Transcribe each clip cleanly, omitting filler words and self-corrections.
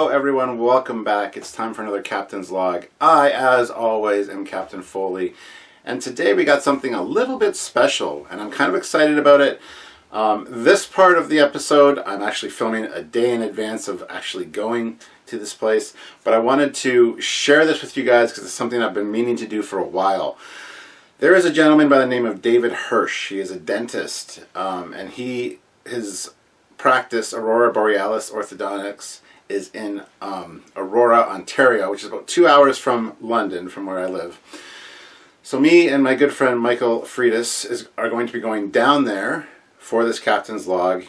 Hello everyone, welcome back. It's time for another Captain's Log. I, as always, am Captain Foley, and today we got something a little bit special, and I'm kind of excited about it. This part of the episode, I'm actually filming a day in advance of actually going to this place, but I wanted to share this with you guys because it's something I've been meaning to do for a while. There is a gentleman by the name of David Hirsch. He is a dentist, and his practice, Aurora Borealis Orthodontics, is in Aurora, Ontario, which is about 2 hours from London, from where I live. So me and my good friend Michael Friedis are going to be going down there for this Captain's Log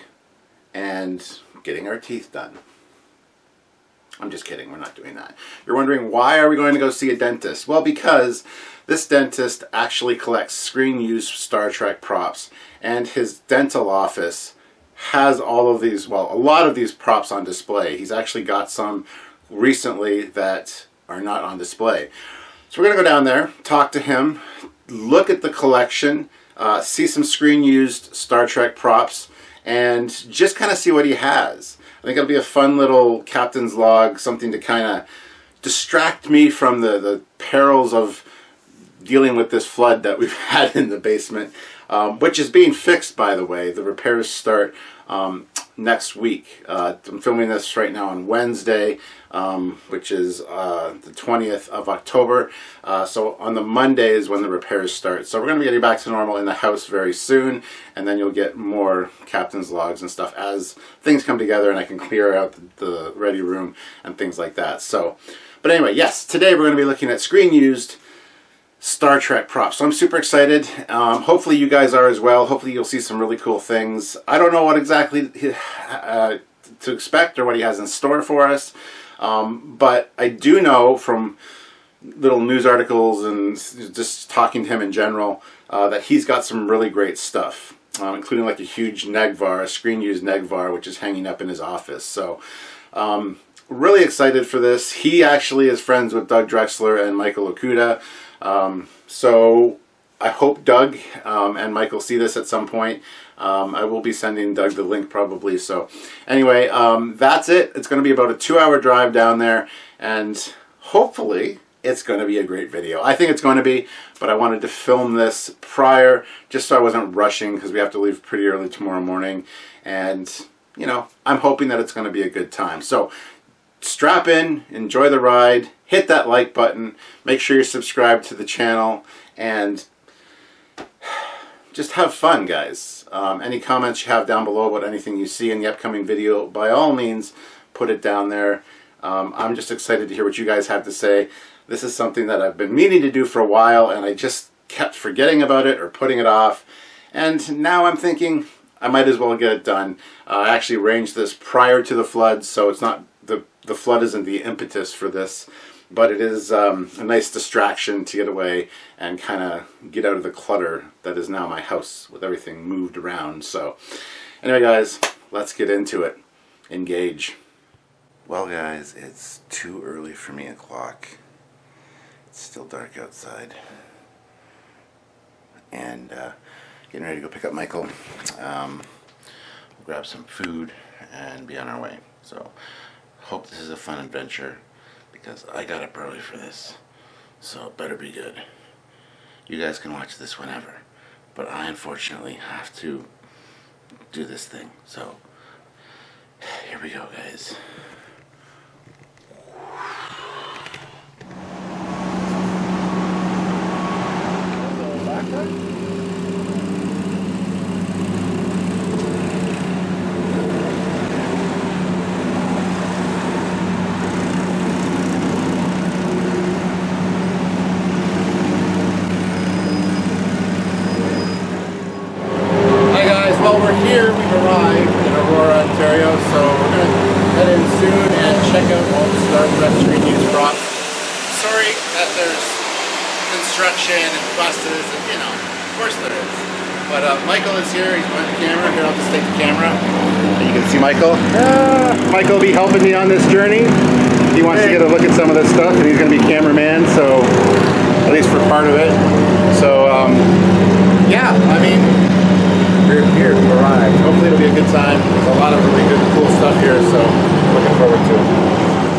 and getting our teeth done. I'm just kidding, we're not doing that. You're wondering, why are we going to go see a dentist? Well, because this dentist actually collects screen-used Star Trek props, and his dental office has all of these, well, a lot of these props on display. He's actually got some recently that are not on display. So we're going to go down there, talk to him, look at the collection, see some screen-used Star Trek props, and just kind of see what he has. I think it'll be a fun little Captain's Log, something to kind of distract me from the perils of dealing with this flood that we've had in the basement, which is being fixed, by the way. The repairs start next week. I'm filming this right now on Wednesday, which is the 20th of October. So on the Monday is when the repairs start. So we're going to be getting back to normal in the house very soon, and then you'll get more Captain's Logs and stuff as things come together and I can clear out the ready room and things like that. So, but anyway, yes, today we're going to be looking at screen-used Star Trek props. So I'm super excited. Hopefully you guys are as well. Hopefully you'll see some really cool things. I don't know what exactly to expect or what he has in store for us, but I do know from little news articles and just talking to him in general that he's got some really great stuff, including like a huge Negvar, a screen-used Negvar, which is hanging up in his office. So really excited for this. He actually is friends with Doug Drexler and Michael Okuda. So I hope Doug and Michael see this at some point. I will be sending Doug the link probably. So anyway, that's it. It's going to be about a 2-hour drive down there, and hopefully it's going to be a great video. I think it's going to be, but I wanted to film this prior just so I wasn't rushing because we have to leave pretty early tomorrow morning, and you know, I'm hoping that it's going to be a good time. So strap in, enjoy the ride, hit that like button, make sure you're subscribed to the channel, and just have fun, guys. Any comments you have down below about anything you see in the upcoming video, by all means, put it down there. I'm just excited to hear what you guys have to say. This is something that I've been meaning to do for a while, and I just kept forgetting about it or putting it off. And now I'm thinking I might as well get it done. I actually arranged this prior to the flood, so it's not the flood isn't the impetus for this, but it is a nice distraction to get away and kind of get out of the clutter that is now my house with everything moved around. So anyway, guys, let's get into it. Engage. Well, guys, it's too early for me o'clock. It's still dark outside, and getting ready to go pick up Michael. We'll grab some food and be on our way. So hope this is a fun adventure, because I got up early for this, so it better be good. You guys can watch this whenever, but I unfortunately have to do this thing. So here we go, guys. Well, we're here, we've arrived in Aurora, Ontario, so we're going to head in soon and check out all the Star Trek screen-used props. Sorry that there's construction and buses, and you know, of course there is. But Michael is here, he's behind the camera. Here, I'll just take the camera. You can see Michael. Michael will be helping me on this journey. He wants to get a look at some of this stuff, and he's going to be cameraman, so at least for part of it. So, yeah, I mean, we're here, we arrived. Hopefully it'll be a good time. There's a lot of really good, cool stuff here, so looking forward to it.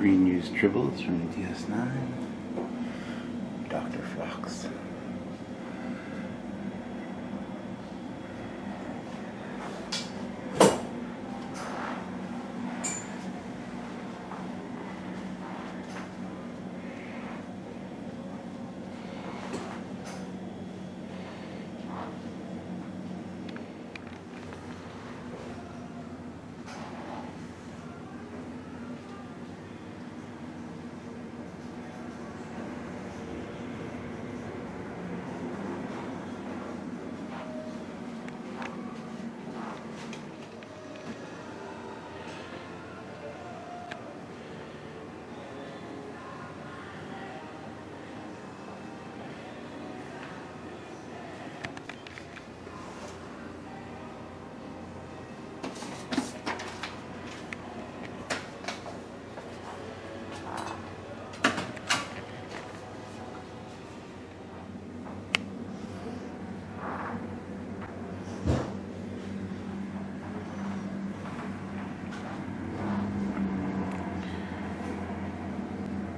green used tribbles from DS9. Dr. Fox.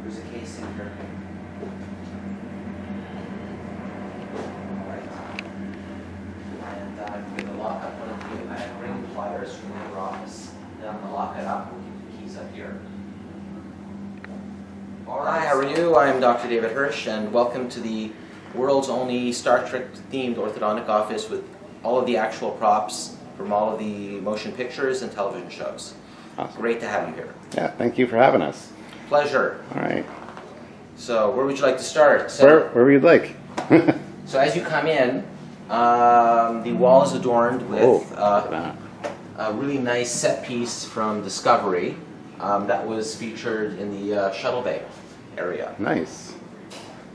There's a case in here. Right. And I'm going to lock up one of the, I bring the pliers from the office. Then I'm going to lock it up. We'll keep the keys up here. Hi, how are you? I'm Dr. David Hirsch, and welcome to the world's only Star Trek themed orthodontic office with all of the actual props from all of the motion pictures and television shows. Awesome. Great to have you here. Yeah, thank you for having us. Pleasure. All right. So, where would you like to start? So, Wherever you'd like. so as you come in, the wall is adorned with a really nice set piece from Discovery that was featured in the shuttle bay area. Nice.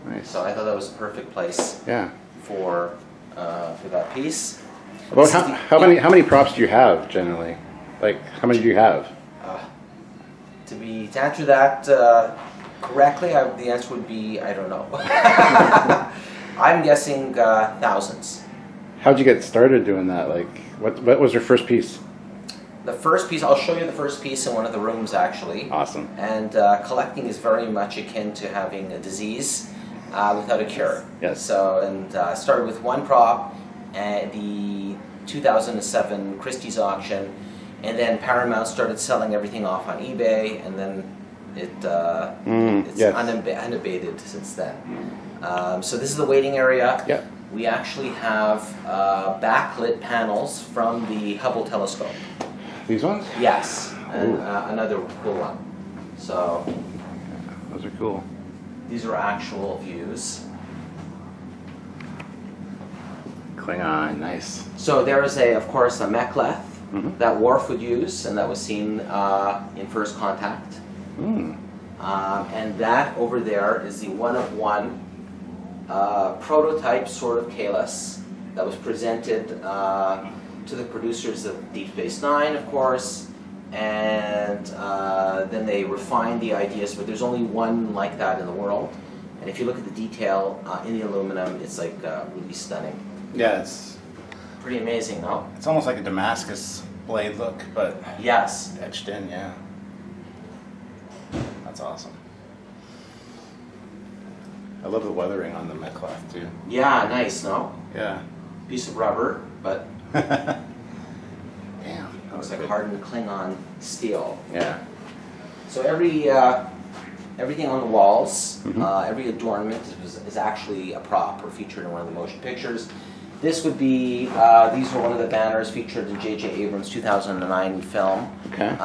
Nice. So I thought that was a perfect place Yeah. for that piece. About how many props do you have generally? Like, how many do you have? To answer that correctly, the answer would be I don't know. I'm guessing thousands. How'd you get started doing that? Like, what was your first piece? The first piece, I'll show you the first piece in one of the rooms actually. Awesome. And collecting is very much akin to having a disease without a cure. Yes. So, and started with one prop at the 2007 Christie's auction, and then Paramount started selling everything off on eBay, and then it's yes. unabated since then. So this is the waiting area. Yeah. We actually have backlit panels from the Hubble telescope. These ones? Yes, and another cool one. So Those are cool. these are actual views. Klingon, nice. So there is of course, a mek'leth that Worf would use, and that was seen in First Contact. And that over there is the one-of-one prototype sort of Kalis that was presented to the producers of Deep Space Nine, of course, and then they refined the ideas, but there's only one like that in the world. And if you look at the detail in the aluminum, it's like really stunning. Yeah, it's Pretty amazing, no? it's almost like a Damascus blade look, but Yes. etched in. Yeah. That's awesome. I love the weathering on the mek'leth too. Yeah, nice, no? Yeah. Piece of rubber, but Damn. That looks was like good. hardened Klingon steel. Yeah. So everything on the walls, every adornment is actually a prop or featured in one of the motion pictures. This would be, these were one of the banners featured in J.J. Abrams' 2009 film, Okay.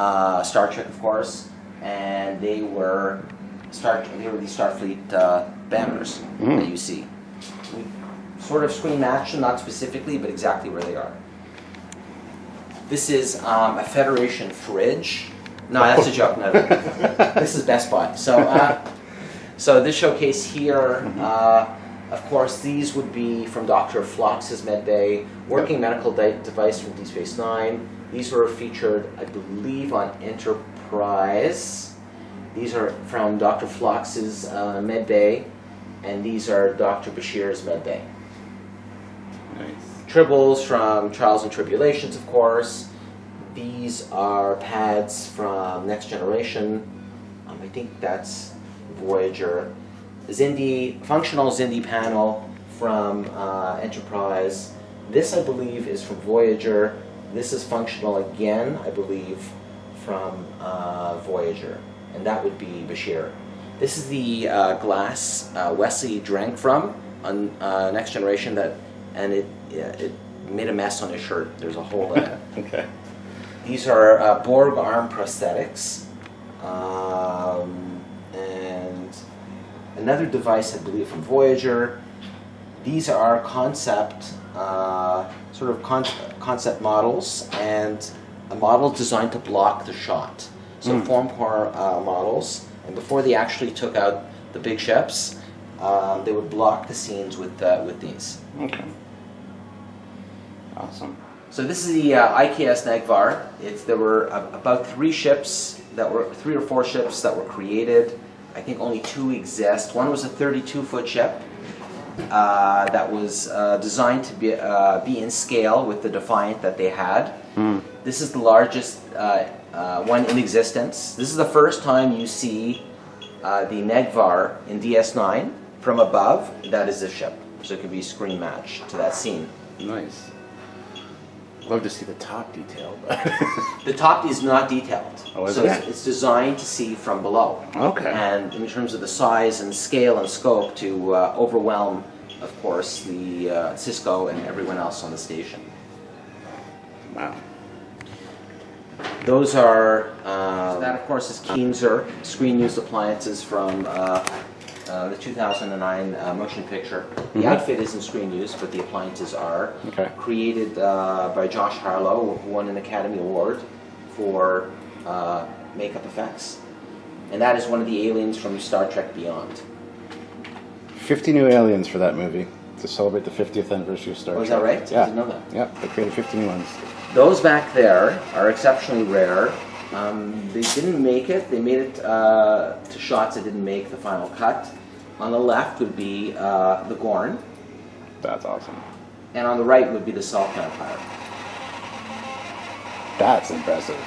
Star Trek, of course, and they were the Starfleet banners that you see. We sort of screen match them, not specifically, but exactly where they are. This is a Federation fridge. No, that's a joke. No. This is Best Buy. So this showcase here, of course, these would be from Dr. Phlox's medbay, working medical device from Deep Space Nine. These were featured, I believe, on Enterprise. These are from Dr. Phlox's medbay, and these are Dr. Bashir's medbay. Nice. Tribbles from Trials and Tribulations, of course. These are pads from Next Generation. I I think that's Voyager. Functional Xindi panel from Enterprise. This, I believe, is from Voyager. This is functional again, I believe, from Voyager. And that would be Bashir. This is the glass Wesley drank from on Next Generation, and it made a mess on his shirt. There's a hole in it. Okay. These are Borg arm prosthetics. And another device, I believe, from Voyager. These are concept models, and a model designed to block the shot. So form core models, and before they actually took out the big ships, they would block the scenes with these. Okay. Awesome. So this is the IKS Nagvar. There were about 3 or 4 ships that were created. I think only 2 exist. One was a 32-foot ship that was designed to be in scale with the Defiant that they had. This is the largest one in existence. This is the first time you see the Nagvar in DS9 from above. That is the ship, so it could be screen matched to that scene. Nice. Love to see the top detail, but the top is not detailed. Oh, is so it? it's designed to see from below. Okay. And in terms of the size and scale and scope to overwhelm, of course, the Cisco and everyone else on the station. Wow. Those are, that of course is Keenzer, screen used appliances from the 2009 motion picture. The outfit isn't screen used, but the appliances are. Okay. Created by Josh Harlow, who won an Academy Award for makeup effects. And that is one of the aliens from Star Trek Beyond. 50 new aliens for that movie to celebrate the 50th anniversary of Star Trek. Oh, is that right? Yeah. I didn't know that. Yeah, they created 50 new ones. Those back there are exceptionally rare. They didn't make it. They made it to shots that didn't make the final cut. On the left would be the Gorn, That's awesome. and on the right would be the Salt Vampire. That's impressive.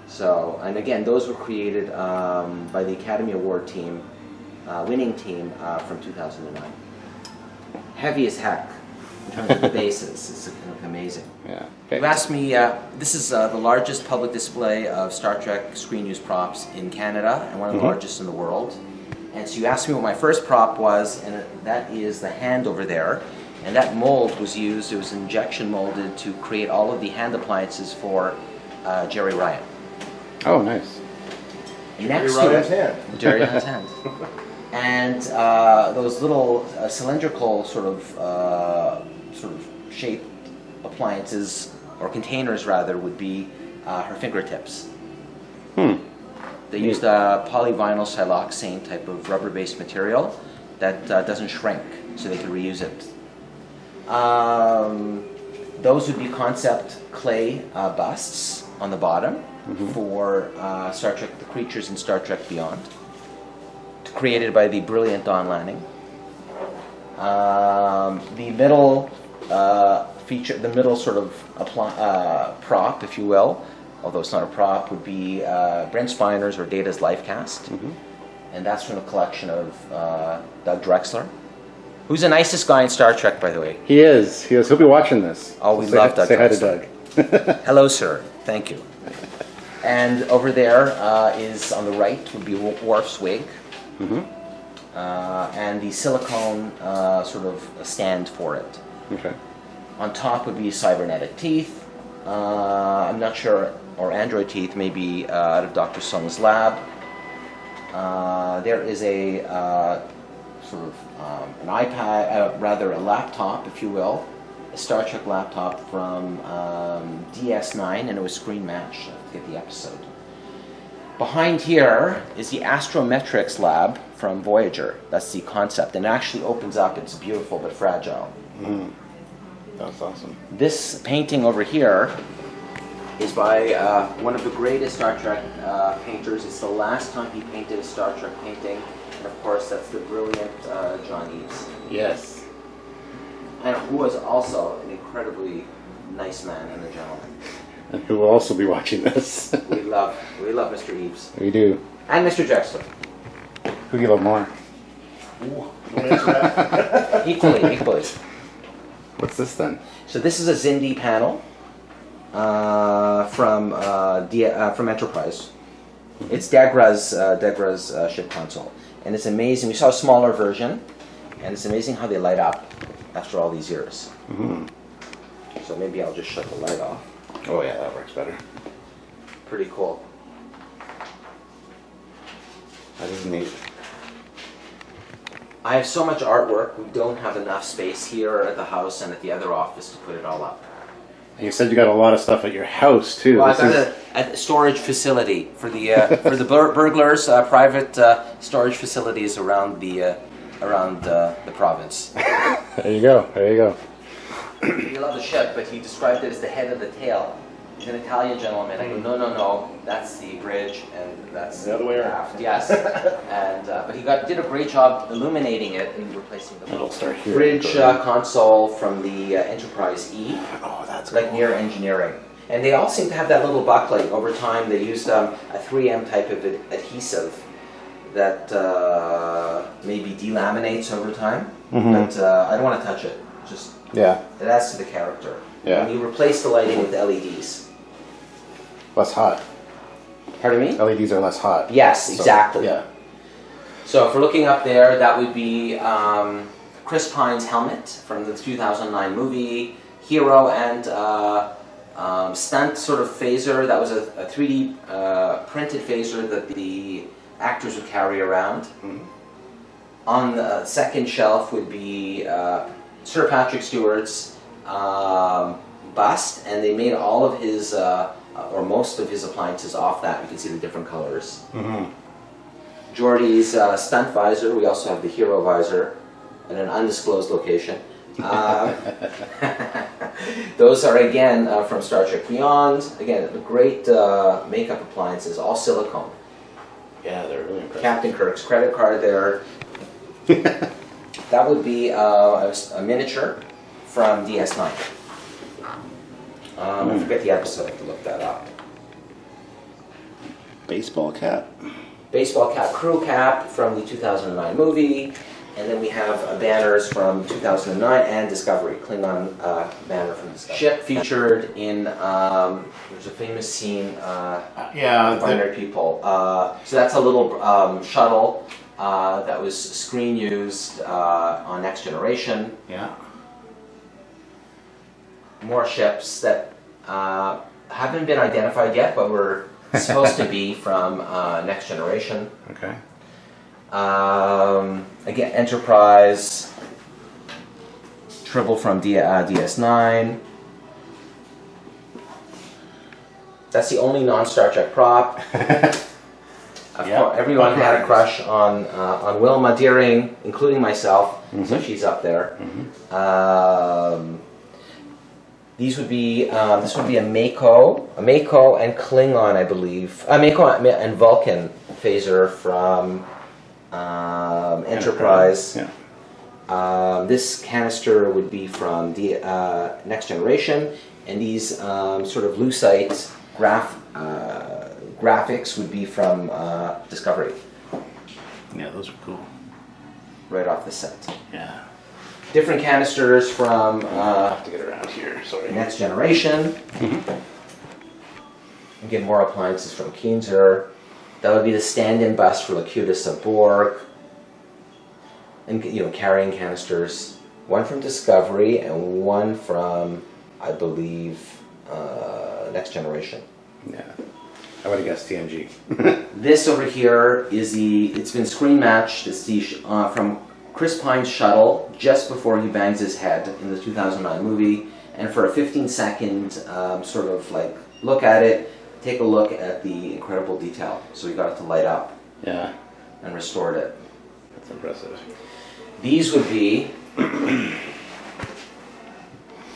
So, and again, those were created by the Academy Award team, winning team from 2009. Heavy as heck in terms of the bases. It's amazing. Yeah. You've asked me, this is the largest public display of Star Trek screen use props in Canada and one of the largest in the world. And so you asked me what my first prop was, and that is the hand over there. And that mold was used, it was injection molded to create all of the hand appliances for Jerry Ryan. Oh, nice. Next Jerry to Ryan's it, hand. Jerry Ryan's hand. And those little cylindrical sort of shaped appliances, or containers rather, would be her fingertips. They used a polyvinyl siloxane type of rubber-based material that doesn't shrink, so they could reuse it. Those would be concept clay busts on the bottom for Star Trek, the creatures in Star Trek Beyond, created by the brilliant Don Lanning. The middle feature, the middle sort of prop, if you will, although it's not a prop, would be Brent Spiner's or Data's life cast. And that's from the collection of Doug Drexler, who's the nicest guy in Star Trek, by the way. He is. He'll be watching this. Oh, we love Doug Say hi to Drexler. Doug. Hello, sir. Thank you. And over there is, on the right, would be Worf's wig. And the silicone sort of stand for it. Okay. On top would be cybernetic teeth. I'm not sure, or android teeth, maybe out of Dr. Sung's lab. There is a sort of an iPad, rather a laptop, if you will, a Star Trek laptop from DS9, and it was screen matched to get the episode. Behind here is the Astrometrics lab from Voyager. That's the concept, and it actually opens up. It's beautiful but fragile. That's awesome. This painting over here is by one of the greatest Star Trek painters. It's the last time he painted a Star Trek painting, and of course that's the brilliant John Eaves. Yes. And who was also an incredibly nice man and a gentleman. and who will also be watching this. We love Mr. Eves. We do. And Mr. Drexler. Who do you love more? Ooh, don't answer that. Equally. What's this then? So this is a Zindi panel from Enterprise. It's Degra's ship console, and it's amazing. We saw a smaller version, and it's amazing how they light up after all these years. Mm-hmm. So maybe I'll just shut the light off. Oh yeah, that works better. Pretty cool. That is neat. I have so much artwork. We don't have enough space here at the house and at the other office to put it all up. And you said you got a lot of stuff at your house too. Well, I've got a storage facility for the burglars. Private storage facilities around the province. There you go. There you go. He loved the ship, but he described it as the head of the tail. He's an Italian gentleman. I go, no, that's the bridge, and that's The other way around. aft. Yes, and but he did a great job illuminating it and replacing the And it'll start here. bridge console from the Enterprise E, Oh, that's like cool. near engineering. And they all seem to have that little buckling. Over time, they used a 3M type of adhesive that maybe delaminates over time. Mhm. But I don't want to touch it. Just Yeah, it adds to the character. Yeah. And you replace the lighting with LEDs. less hot. Pardon me? LEDs are less hot. Yes, So, exactly. Yeah. So if we're looking up there, that would be Chris Pine's helmet from the 2009 movie, Hero, and stunt sort of phaser. That was a 3D printed phaser that the actors would carry around. Mhm. On the second shelf would be Sir Patrick Stewart's bust, and they made all of his, or most of his appliances off that. You can see the different colors. Mm-hmm. Geordie's stunt visor. We also have the Hero visor in an undisclosed location. Those are again from Star Trek Beyond. Again, great makeup appliances, all silicone. Yeah, they're really impressive. Captain Kirk's credit card there. That would be a miniature from DS9. I forget the episode. I have to look that up. Baseball cap. Baseball cap, crew cap from the 2009 movie, and then we have banners from 2009 and Discovery, Klingon banner from Discovery. Ship featured in, there's a famous scene, Yeah. Binary People. So that's a little shuttle that was screen used on Next Generation. Yeah. More ships that haven't been identified yet, but were supposed to be from Next Generation. Okay. Again, Enterprise, Tribble from DS9. That's the only non-Star Trek prop. Of Yeah. course, everyone had a crush on Wilma Deering, including myself, so she's up there. These would be this would be a Mako and Klingon, I believe. Mako and Vulcan phaser from Enterprise. Yeah. This canister would be from the Next Generation, and these sort of lucite graphics would be from Discovery, Yeah, those are cool. right off the set. Yeah. Different canisters from I'll have to get around here. Sorry. Next Generation. Again, more appliances from Keenzer. That would be the stand-in bust for Locutus of Borg. And carrying canisters. One from Discovery and one from, I believe, Next Generation. Yeah. I would have guessed TNG. This over here is it's been screen matched. It's from Chris Pine's shuttle just before he bangs his head in the 2009 movie. And for a 15-second sort of like look at it, take a look at the incredible detail. So we got it to light up Yeah. and restored it. That's impressive. These would be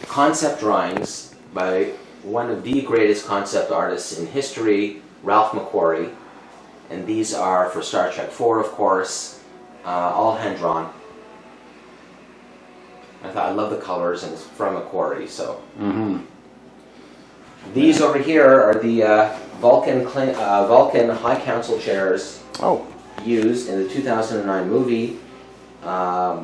concept drawings by one of the greatest concept artists in history, Ralph McQuarrie. And these are for Star Trek 4, of course, all hand-drawn. I love the colors, and it's from McQuarrie, so. Mm-hmm. These over here are the Vulcan High Council chairs Oh, used in the 2009 movie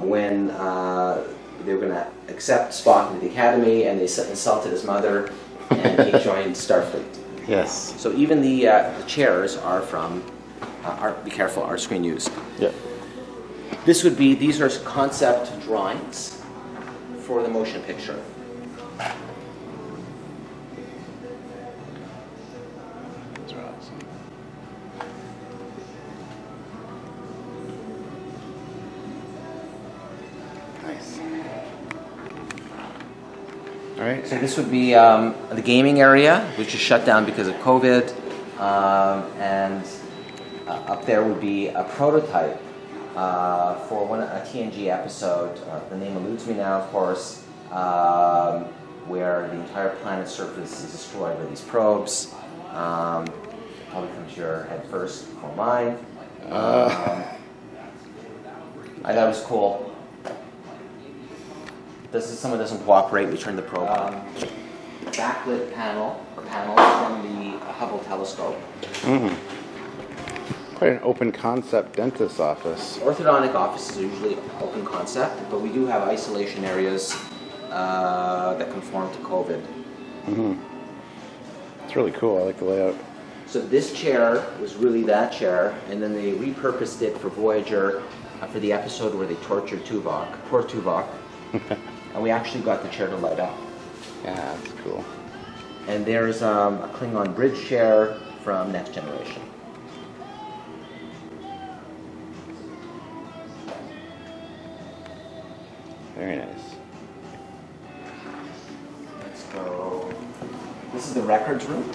when they were going to accept Spock into the Academy, and they insulted his mother, and he joined Starfleet. yes. So even the chairs are from, be careful, are screen used. Yep. These are concept drawings for the motion picture. That's awesome. Nice. All right. So this would be the gaming area, which is shut down because of COVID, and up there would be a prototype for a TNG episode. The name eludes me now, of course, where the entire planet's surface is destroyed by these probes. Probably come to your head first before mine. I thought it was cool. Someone doesn't cooperate, we turn the probe on. Backlit panels from the Hubble telescope. Quite an open concept dentist's office. Orthodontic offices are usually open concept, but we do have isolation areas that conform to COVID. It's really cool. I like the layout. So this chair was really that chair, and then they repurposed it for Voyager for the episode where they tortured Tuvok, poor Tuvok. And we actually got the chair to light up. Yeah, that's cool. And there's a Klingon bridge chair from Next Generation. Very nice. Let's go. This is the records room.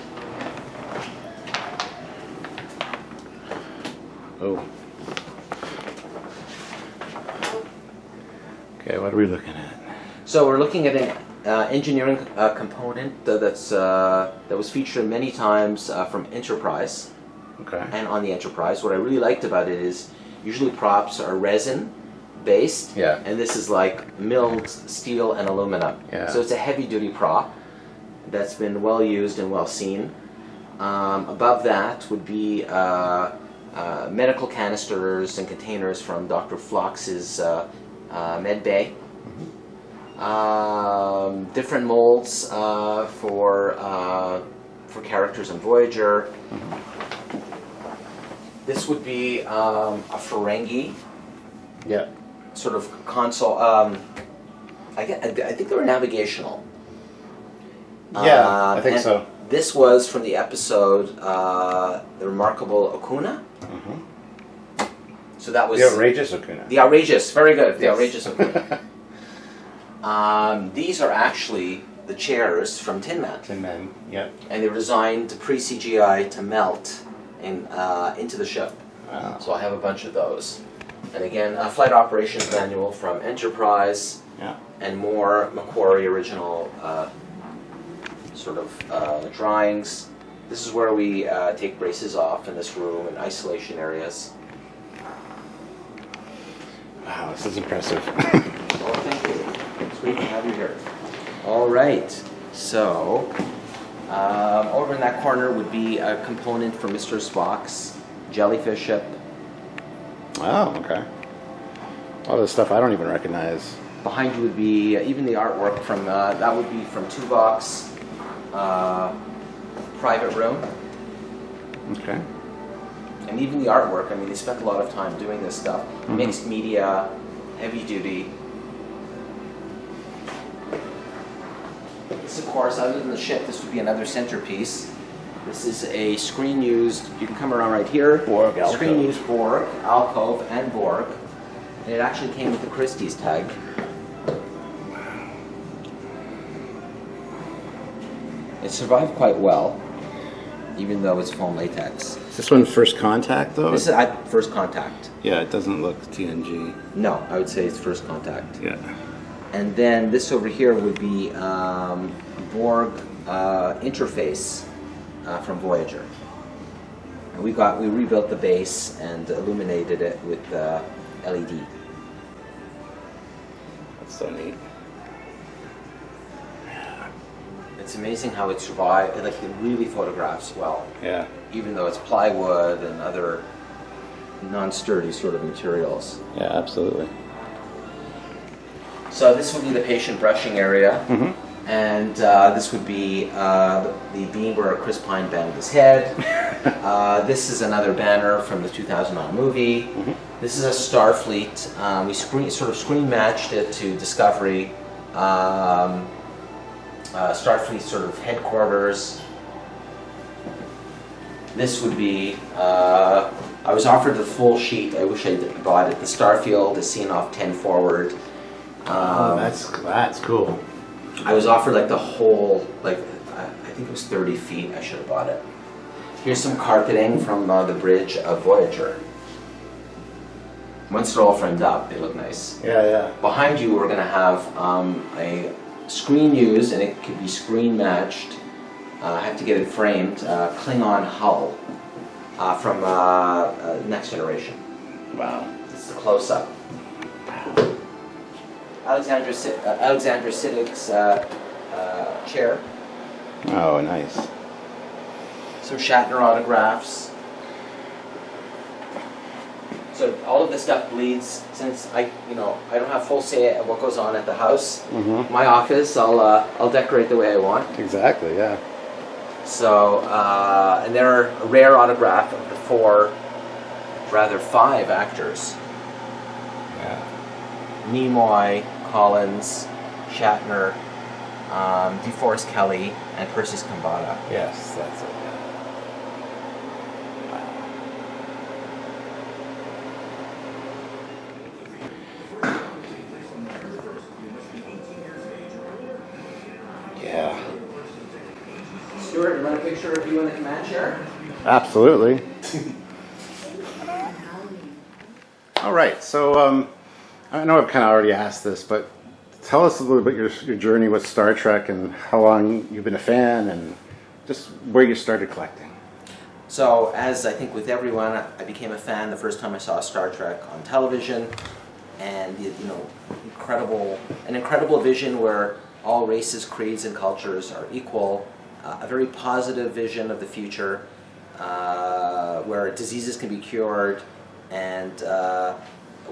Oh. Okay, what are we looking at? So we're looking at an engineering component that was featured many times from Enterprise Okay. and on the Enterprise. What I really liked about it is usually props are resin based, Yeah. and this is like milled steel and aluminum. Yeah. So it's a heavy duty prop that's been well used and well seen. Above that would be medical canisters and containers from Dr. Phlox's med bay. Different molds for characters in Voyager. This would be a Ferengi Yeah. sort of console. I think they were navigational. Yeah, I think and so. This was from the episode The Remarkable Okuna. So that was The outrageous Okuna. The outrageous, very good. The Yes. outrageous Okuna. These are actually the chairs from Tin Man, Tin Men. Yep. and they were designed pre-CGI to melt into the ship. Wow. So I have a bunch of those. And again, a flight operations manual from Enterprise, Yeah. and more Macquarie original sort of drawings. This is where we take braces off in this room in isolation areas. Wow, this is impressive. Oh, thank you. It's great to have you here. All right. So, over in that corner would be a component for Mr. Spock's jellyfish ship. Oh, okay. All this stuff I don't even recognize. Behind you would be even the artwork from that would be from Tuvok's private room, Okay. and even the artwork. I mean, they spent a lot of time doing this stuff. Mixed media, heavy duty. This, of course, other than the ship, this would be another centerpiece. This is a screen used. You can come around right here. Borg alcove. Screen used Borg, alcove, and Borg. And it actually came with the Christie's tag. It survived quite well, even though it's foam latex. Is this one first contact though? This is first contact. Yeah, it doesn't look TNG. No, I would say it's first contact. Yeah. And then this over here would be Borg interface from Voyager. And we rebuilt the base and illuminated it with LED. That's so neat. It's it's amazing how it survived. Like it really photographs well, Yeah. even though it's plywood and other non-sturdy sort of materials. Yeah, absolutely. So this would be the patient brushing area, Mm-hmm. and this would be the beam where Chris Pine banged his head. This is another banner from the 2009 movie. Mm-hmm. This is a Starfleet. We sort of screen matched it to Discovery. Starfleet sort of headquarters. This would be, I was offered the full sheet. I wish I bought it. The Starfield is seen off 10 forward. That's cool. I was offered like the whole, like, I think it was 30 feet. I should have bought it. Here's some carpeting from the bridge of Voyager. Once they're all framed up, they look nice. Yeah, yeah. Behind you, we're going to have a screen used, and it could be screen matched. I have to get it framed. Klingon hull from Next Generation. Wow. This is a close-up. Alexandra Siddig's chair. Oh, nice. Some Shatner autographs. So all of this stuff bleeds. Since I don't have full say at what goes on at the house. Mm-hmm. My office, I'll decorate the way I want. Exactly, yeah. So and they're a rare autograph of the five actors: Yeah. Nimoy, Collins, Shatner, DeForest Kelley, and Persis Kambata. Yes, that's it. Yeah. Stuart, you want a picture of you in the command chair? Absolutely. All right, so I know I've kind of already asked this, but tell us a little bit your journey with Star Trek and how long you've been a fan and just where you started collecting. So, as I think with everyone, I became a fan the first time I saw Star Trek on television, and an incredible vision where all races, creeds, and cultures are equal. A very positive vision of the future, where diseases can be cured, and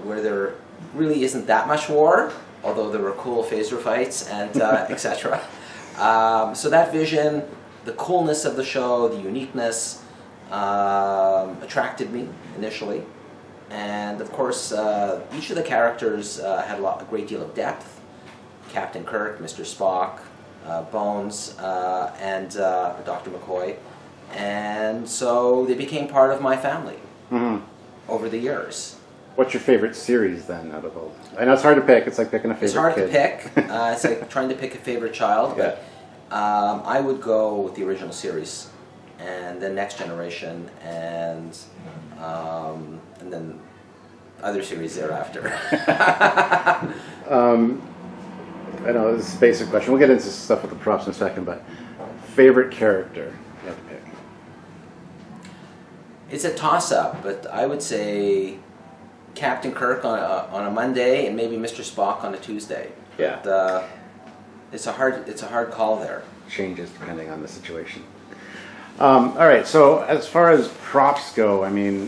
where there really isn't that much war, although there were cool phaser fights and etc. So that vision, the coolness of the show, the uniqueness, attracted me initially, and of course each of the characters had a great deal of depth. Captain Kirk, Mr. Spock, Bones, and Dr. McCoy, and so they became part of my family over the years. What's your favorite series then out of all? I know it's hard to pick. It's like picking a favorite It's hard kid. to pick. It's like trying to pick a favorite child, but I would go with the original series, and then Next Generation, and then other series thereafter. I know this is a basic question. We'll get into stuff with the props in a second, but favorite character you have to pick? It's a toss-up, but I would say Captain Kirk on a Monday and maybe Mr. Spock on a Tuesday. Yeah. But, it's a hard call there. Changes depending on the situation. All right. So as far as props go, I mean,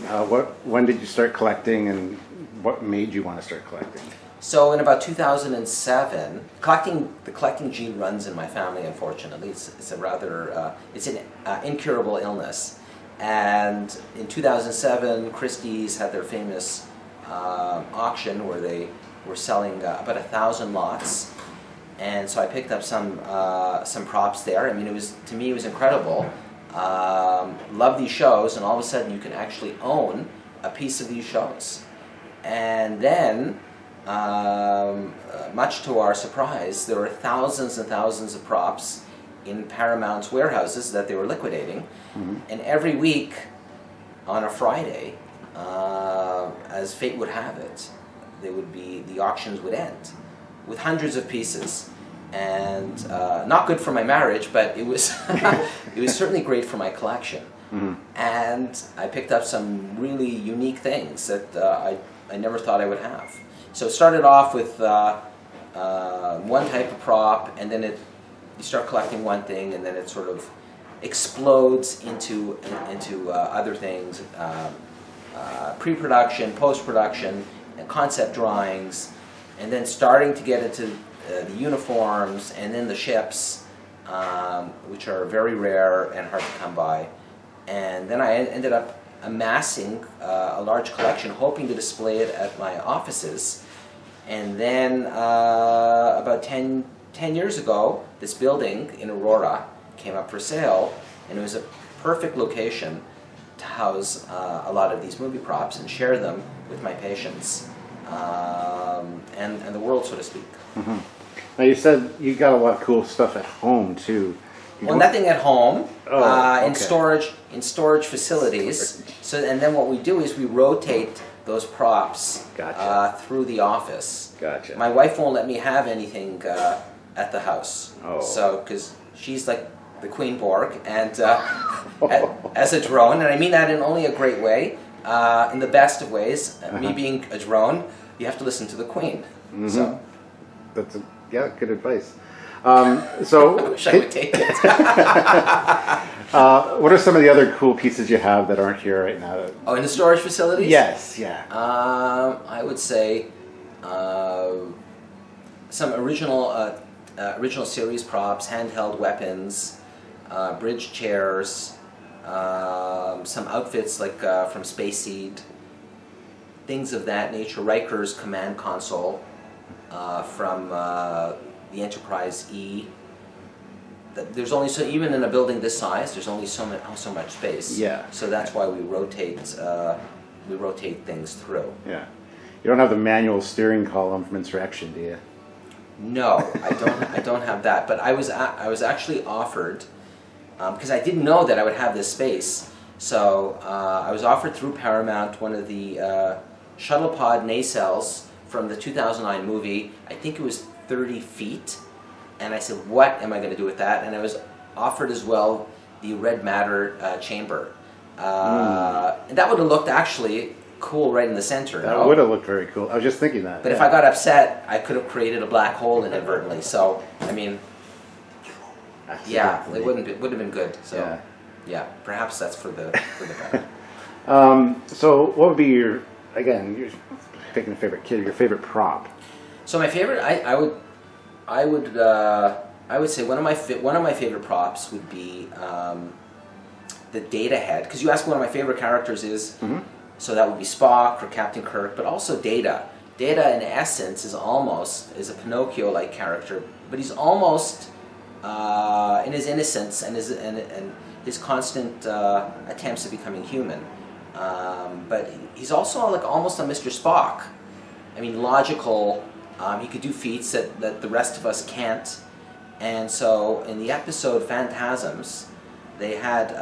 when did you start collecting, and what made you want to start collecting? So in about 2007, the collecting gene runs in my family. Unfortunately, it's a rather it's an incurable illness. And in 2007, Christie's had their famous auction where they were selling about 1,000 lots. And so I picked up some props there. I mean, it was incredible. Love these shows, and all of a sudden you can actually own a piece of these shows. And then, much to our surprise, there were thousands and thousands of props in Paramount's warehouses that they were liquidating. Mm-hmm. And every week, on a Friday, as fate would have it, the auctions would end with hundreds of pieces. And not good for my marriage, but it was it was certainly great for my collection. Mm-hmm. And I picked up some really unique things that I never thought I would have. So it started off with one type of prop, and then it you start collecting one thing, and then it sort of explodes into other things, pre-production, post-production, and concept drawings, and then starting to get into the uniforms, and then the ships, which are very rare and hard to come by. And then I ended up amassing a large collection, hoping to display it at my offices. And then about 10 years ago, this building in Aurora came up for sale, and it was a perfect location to house a lot of these movie props and share them with my patients and the world, so to speak. Mm-hmm. Now you said you got a lot of cool stuff at home too. Well, nothing at home. Okay. In storage facilities. So, and then what we do is we rotate those props through the office. Gotcha. My wife won't let me have anything at the house. Oh. So, because she's like the Queen Borg, and as a drone, and I mean that in only a great way, in the best of ways. Me being a drone, you have to listen to the Queen. Mm-hmm. So that's good advice. So I wish I would take it. what are some of the other cool pieces you have that aren't here right now? Oh, in the storage facilities? Yes, yeah. I would say some original series props, handheld weapons, bridge chairs, some outfits like from Space Seed, things of that nature. Riker's command console from the Enterprise E. There's only even in a building this size, there's only so much space. Yeah. So that's why we rotate things through. Yeah. You don't have the manual steering column from Insurrection, do you? No, I don't have that. But I was actually offered, because I didn't know that I would have this space. So I was offered through Paramount one of the shuttle pod nacelles from the 2009 movie. I think it was 30 feet. And I said, what am I going to do with that? And I was offered as well the red matter chamber. And that would have looked actually cool right in the center. That would have looked very cool. I was just thinking that. But if I got upset, I could have created a black hole inadvertently. So, I mean, yeah, it wouldn't have been good. So, yeah, perhaps that's for the better. So what would be you're picking a favorite kid, your favorite prop? So my favorite, I would say one of my favorite props would be the Data head, because you asked what one of my favorite characters is. Mm-hmm. So that would be Spock or Captain Kirk, but also Data. Data, in essence, is a Pinocchio-like character, but he's almost in his innocence and his constant attempts at becoming human. But he's also like almost a Mr. Spock. I mean, logical. He could do feats that the rest of us can't. And so in the episode Phantasms, they had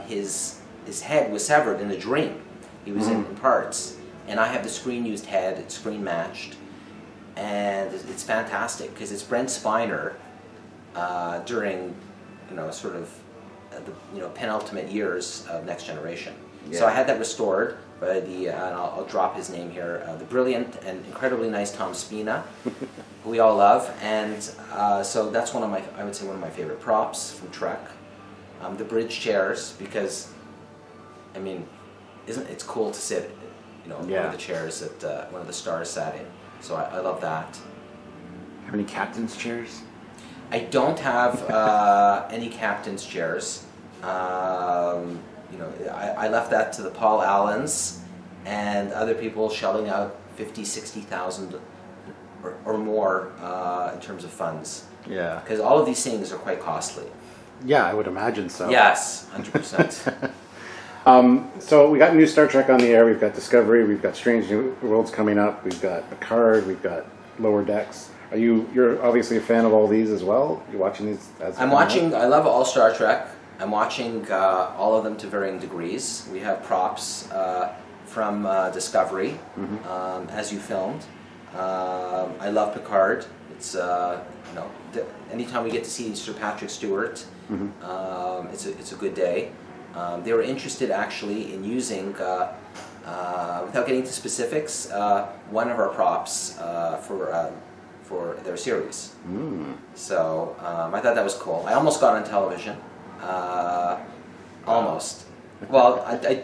his head was severed in a dream. He was in parts. And I have the screen-used head. It's screen-matched. And it's fantastic because it's Brent Spiner during, sort of the penultimate years of Next Generation. Yeah. So I had that restored by and I'll drop his name here, the brilliant and incredibly nice Tom Spina, who we all love. And so that's I would say one of my favorite props from Trek. The bridge chairs, because, I mean, it's cool to sit, one of the chairs that one of the stars sat in. So I love that. Have any captain's chairs? I don't have any captain's chairs. I left that to the Paul Allens and other people shelling out $50,000-$60,000 or more in terms of funds. Yeah. Because all of these things are quite costly. Yeah, I would imagine so. Yes, 100%. So we got new Star Trek on the air. We've got Discovery. We've got Strange New Worlds coming up. We've got Picard. We've got Lower Decks. You're obviously a fan of all these as well? You're watching these? I'm watching. I love all Star Trek. I'm watching all of them to varying degrees. We have props from Discovery, as you filmed. I love Picard. It's anytime we get to see Sir Patrick Stewart, it's a good day. They were interested actually in using, without getting into specifics, one of our props for their series. So I thought that was cool. I almost got on television. Almost. Well, I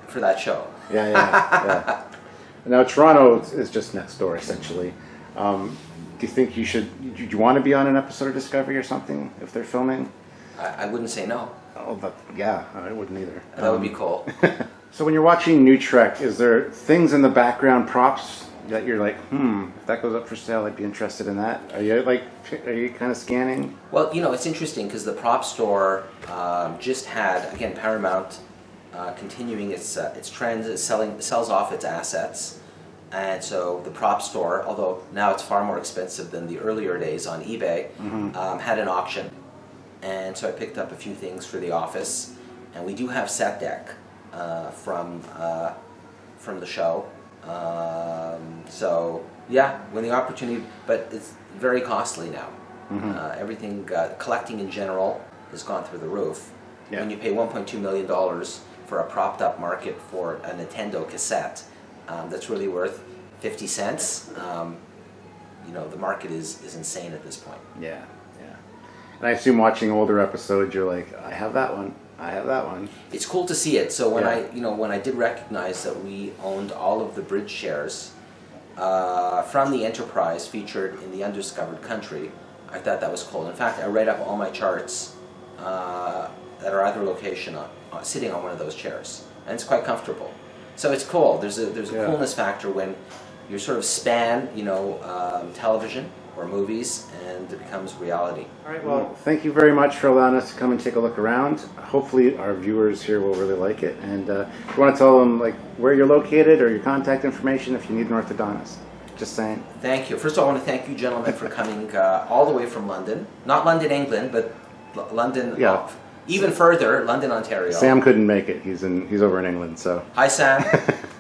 for that show. Yeah. Now Toronto is just next door, essentially. Do you think do you want to be on an episode of Discovery or something if they're filming? I wouldn't say no. Oh, but yeah, I wouldn't either. That would be cool. So when you're watching New Trek, is there things in the background, props that you're like, if that goes up for sale, I'd be interested in that? Are you kind of scanning? Well, it's interesting because the prop store just had, again, Paramount continuing its trends, it sells off its assets. And so the prop store, although now it's far more expensive than the earlier days on eBay, had an auction. And so I picked up a few things for the office. And we do have set deck from the show. So yeah, when the opportunity, but it's very costly now. Everything, collecting in general has gone through the roof. Yeah. When you pay $1.2 million for a propped up market for a Nintendo cassette, that's really worth 50 cents. The market is insane at this point. Yeah. And I assume watching older episodes, you're like, I have that one. It's cool to see it. So when I did recognize that we owned all of the bridge shares from the Enterprise featured in the Undiscovered Country, I thought that was cool. In fact, I read up all my charts that are either location sitting on one of those chairs, and it's quite comfortable. So it's cool. There's a coolness factor when you sort of span television or movies, and it becomes reality. All right, well, thank you very much for allowing us to come and take a look around. Hopefully our viewers here will really like it. And if you want to tell them where you're located or your contact information if you need an orthodontist. Just saying. Thank you. First of all, I want to thank you gentlemen for coming all the way from London. Not London, England, but London, even further, London, Ontario. Sam couldn't make it. He's over in England, so. Hi, Sam.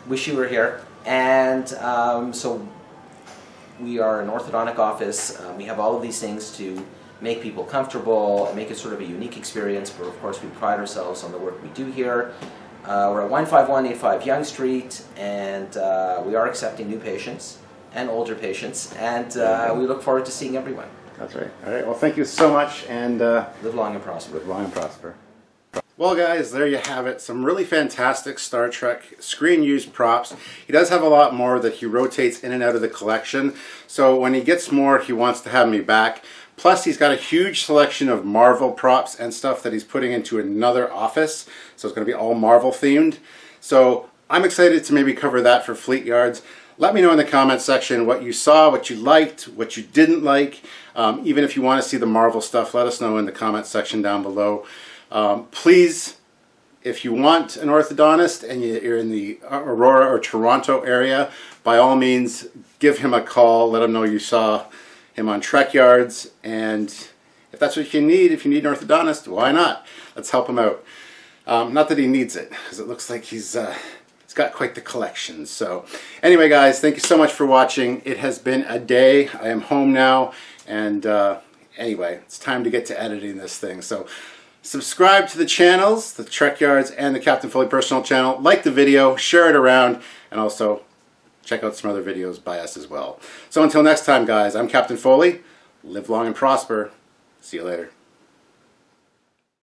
Wish you were here. And so we are an orthodontic office. We have all of these things to make people comfortable, make it sort of a unique experience, but of course we pride ourselves on the work we do here. We're at 15185 Yonge Street, and we are accepting new patients and older patients, and we look forward to seeing everyone. That's right. All right, well, thank you so much, and live long and prosper. Live long and prosper. Well, guys, there you have it. Some really fantastic Star Trek screen-used props. He does have a lot more that he rotates in and out of the collection. So when he gets more, he wants to have me back. Plus, he's got a huge selection of Marvel props and stuff that he's putting into another office. So it's going to be all Marvel themed. So I'm excited to maybe cover that for Fleet Yards. Let me know in the comments section what you saw, what you liked, what you didn't like. Even if you want to see the Marvel stuff, let us know in the comments section down below. Please, if you want an orthodontist and you're in the Aurora or Toronto area, by all means, give him a call. Let him know you saw him on Trekyards. And if that's what you need, if you need an orthodontist, why not? Let's help him out. Not that he needs it, because it looks like he's got quite the collection. So anyway, guys, thank you so much for watching. It has been a day. I am home now. And anyway, it's time to get to editing this thing. So subscribe to the channels, the Trekyards and the Captain Foley personal channel. Like the video, share it around, and also check out some other videos by us as well. So until next time, guys, I'm Captain Foley. Live long and prosper. See you later.